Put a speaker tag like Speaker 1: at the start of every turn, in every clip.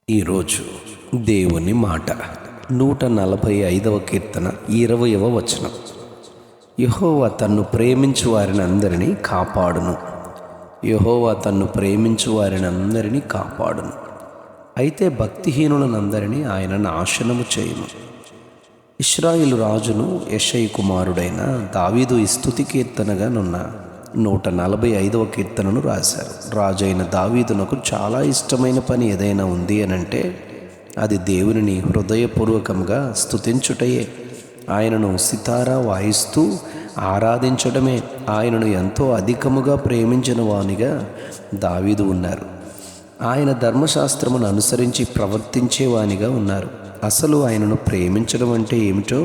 Speaker 1: ఈరోజు దేవుని మాట 145వ కీర్తన 20వ వచనం. యెహోవా తన్ను ప్రేమించు వారిని అందరినీ కాపాడును. యెహోవా తన్ను ప్రేమించు వారిని అందరినీ కాపాడును. అయితే భక్తిహీనులనందరినీ ఆయన నాశనము చేయును. ఇశ్రాయేలు రాజును యెషయి కుమారుడైన దావీదు ఈ స్తుతి కీర్తనగా నున్న 145వ కీర్తనను రాశారు. రాజైన దావీదునకు చాలా ఇష్టమైన పని ఏదైనా ఉంది అనంటే అది దేవునిని హృదయపూర్వకంగా స్తుతించుటయే. ఆయనను సితారా వాయిస్తూ ఆరాధించడమే. ఆయనను ఎంతో అధికముగా ప్రేమించిన వానిగా దావీదు ఉన్నారు. ఆయన ధర్మశాస్త్రమును అనుసరించి ప్రవర్తించేవానిగా ఉన్నారు. అసలు ఆయనను ప్రేమించడం అంటే ఏమిటో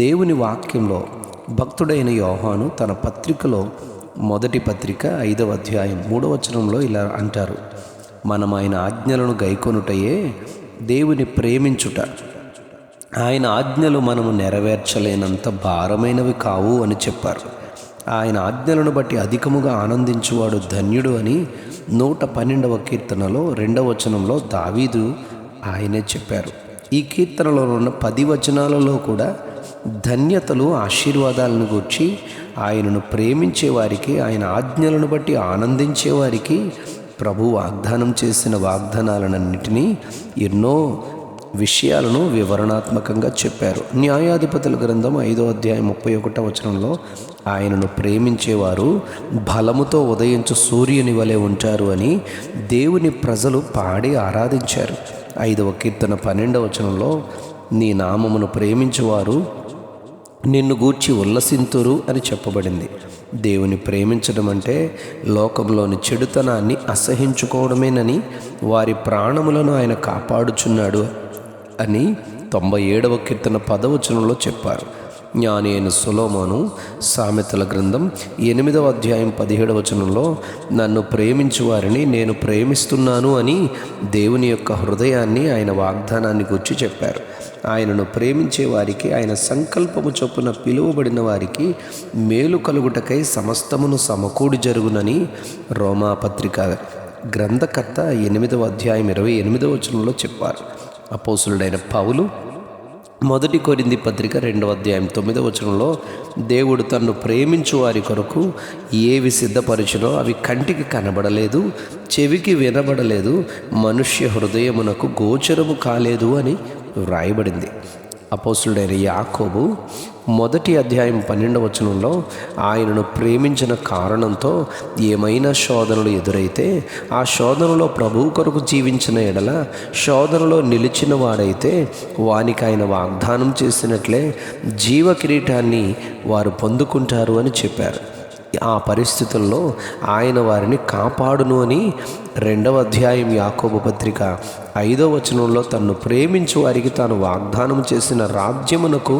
Speaker 1: దేవుని వాక్యంలో భక్తుడైన యోహాను తన పత్రికలో మొదటి పత్రిక 5వ అధ్యాయం 3వ వచనంలో ఇలా అంటారు: మనం ఆయన ఆజ్ఞలను గైకొనుటయే దేవుని ప్రేమించుట. ఆయన ఆజ్ఞలు మనము నెరవేర్చలేనంత భారమైనవి కావు అని చెప్పారు. ఆయన ఆజ్ఞలను బట్టి అధికముగా ఆనందించువాడు ధన్యుడు అని 112వ కీర్తనలో 2వ వచనంలో దావీదు ఆయనే చెప్పారు. ఈ కీర్తనలో ఉన్న 10 వచనాలలో కూడా ధన్యతలు, ఆశీర్వాదాలను గూర్చి ఆయనను ప్రేమించే వారికి, ఆయన ఆజ్ఞలను బట్టి ఆనందించే వారికి ప్రభు వాగ్దానం చేసిన వాగ్దానాలన్నింటినీ ఎన్నో విషయాలను వివరణాత్మకంగా చెప్పారు. న్యాయాధిపతుల గ్రంథం 5వ అధ్యాయం 31వ వచనంలో ఆయనను ప్రేమించేవారు బలముతో ఉదయించు సూర్యుని వలె ఉంటారు అని దేవుని ప్రజలు పాడి ఆరాధించారు. 5వ కీర్తన 12వ వచనంలో నీ నామమును ప్రేమించువారు నిన్ను గూర్చి ఉల్లసింతురు అని చెప్పబడింది. దేవుని ప్రేమించడం అంటే లోకంలోని చెడుతనాన్ని అసహించుకోవడమేనని, వారి ప్రాణములను ఆయన కాపాడుచున్నాడు అని 97వ కీర్తన 10వ వచనంలో చెప్పారు. జ్ఞాని అయిన సొలొమోను సామెతల గ్రంథం 8వ అధ్యాయం 17వ వచనంలో నన్ను ప్రేమించు వారిని నేను ప్రేమిస్తున్నాను అని దేవుని యొక్క హృదయాన్ని, ఆయన వాగ్దానాన్ని గురించి చెప్పారు. ఆయనను ప్రేమించే వారికి, ఆయన సంకల్పము చొప్పున పిలువబడిన వారికి మేలు కలుగుటకై సమస్తమును సమకూడి జరుగునని రోమాపత్రిక గ్రంథకర్త 8వ అధ్యాయం 28వ వచనంలో చెప్పారు. అపోస్తులుడైన పౌలు మొదటి కొరింథీ పత్రిక 2వ అధ్యాయం 9వ వచనంలో దేవుడు తన్ను ప్రేమించు వారి కొరకు ఏవి సిద్ధపరచునో అవి కంటికి కనబడలేదు, చెవికి వినబడలేదు, మనుష్య హృదయమునకు గోచరము కాలేదు అని వ్రాయబడింది. అపోస్తులుడైన యాకోబు మొదటి అధ్యాయం 12వ వచనంలో ఆయనను ప్రేమించిన కారణంతో ఏమైనా శోధనలు ఎదురైతే ఆ శోధనలో ప్రభువు కొరకు జీవించిన ఎడల, శోధనలో నిలిచిన వాడైతే వానికి ఆయన వాగ్దానం చేసినట్లే జీవ కిరీటాన్ని వారు పొందుకుంటారు అని చెప్పారు. ఆ పరిస్థితుల్లో ఆయన వారిని కాపాడును అని 2వ అధ్యాయం యాకోబు పత్రిక 5వ వచనంలో తన్ను ప్రేమించు వారికి తాను వాగ్దానం చేసిన రాజ్యమునకు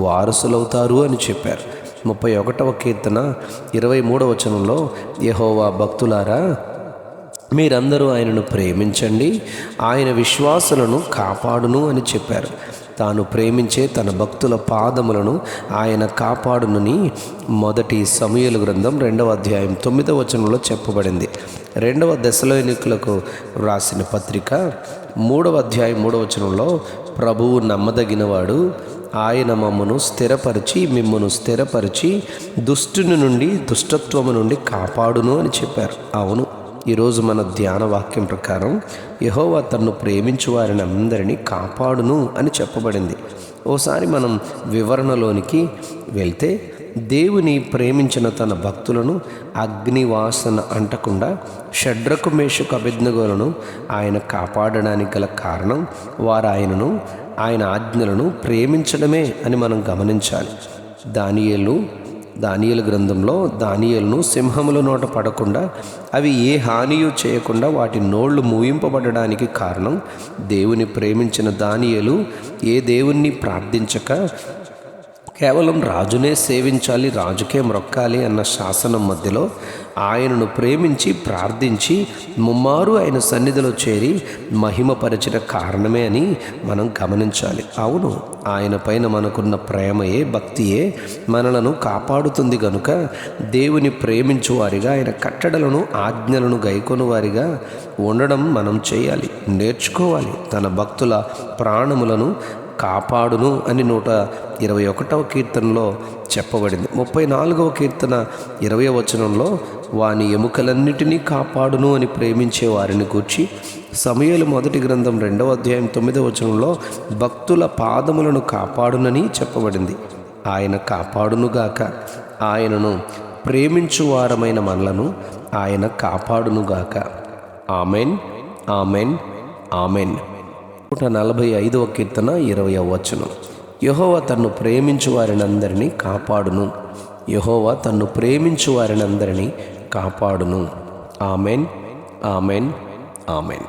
Speaker 1: వారసులవుతారు అని చెప్పారు. 31వ కీర్తన 23వ వచనంలో యెహోవా భక్తులారా మీరందరూ ఆయనను ప్రేమించండి, ఆయన విశ్వాసులను కాపాడును అని చెప్పారు. తాను ప్రేమించే తన భక్తుల పాదములను ఆయన కాపాడునని మొదటి సమూయేలు గ్రంథం 2వ అధ్యాయం 9వ వచనంలో చెప్పబడింది. 2వ దెసలోనికులకు రాసిన పత్రిక 3వ అధ్యాయం 3వ వచనంలో ప్రభువు నమ్మదగినవాడు, ఆయన మిమ్మును స్థిరపరిచి దుష్టుని నుండి, దుష్టత్వము నుండి కాపాడును అని చెప్పారు. అవును, ఈరోజు మన ధ్యాన వాక్యం ప్రకారం యెహోవా తన్ను ప్రేమించు వారిని అందరినీ కాపాడును అని చెప్పబడింది. ఓసారి మనం వివరణలోనికి వెళ్తే, దేవుని ప్రేమించిన తన భక్తులను అగ్నివాసన అంటకుండా షడ్రకు, మేషకు, అబేద్నెగోలను ఆయన కాపాడడానికి గల కారణం వారు ఆయన ఆజ్ఞలను ప్రేమించడమే అని మనం గమనించాలి. దానియేలు గ్రంథంలో దానియేలును సింహముల నోట పడకుండా, అవి ఏ హానియు చేయకుండా వాటి నోళ్లు మూయింపబడడానికి కారణం దేవుని ప్రేమించిన దానియేలు ఏ దేవుణ్ణి ప్రార్థించక కేవలం రాజునే సేవించాలి, రాజుకే మ్రొక్కాలి అన్న శాసనం మధ్యలో ఆయనను ప్రేమించి ప్రార్థించి ముమ్మారు ఆయన సన్నిధిలో చేరి మహిమపరిచిన కారణమే అని మనం గమనించాలి. అవును, ఆయన పైన మనకున్న ప్రేమయే, భక్తియే మనలను కాపాడుతుంది గనుక దేవుని ప్రేమించు వారిగా, ఆయన కట్టడలను ఆజ్ఞలను గైకొను వారిగా ఉండడం మనం చేయాలి, నేర్చుకోవాలి. తన భక్తుల ప్రాణములను కాపాడును అని 121వ కీర్తనలో చెప్పబడింది. 34వ కీర్తన 20వ వచనంలో వాని ఎముకలన్నిటినీ కాపాడును అని ప్రేమించే వారిని గూర్చి, సమూయేలు మొదటి గ్రంథం 2వ అధ్యాయం 9వ వచనంలో భక్తుల పాదములను కాపాడునని చెప్పబడింది. ఆయన కాపాడునుగాక, ఆయనను ప్రేమించువారమైన మనలను ఆయన కాపాడునుగాక. Amen, amen, amen. 145వ కీర్తన 20వ వచనం. యెహోవా తన్ను ప్రేమించు వారినందరినీ కాపాడును. యెహోవా తన్ను ప్రేమించు వారినందరినీ కాపాడును. Amen, amen, amen.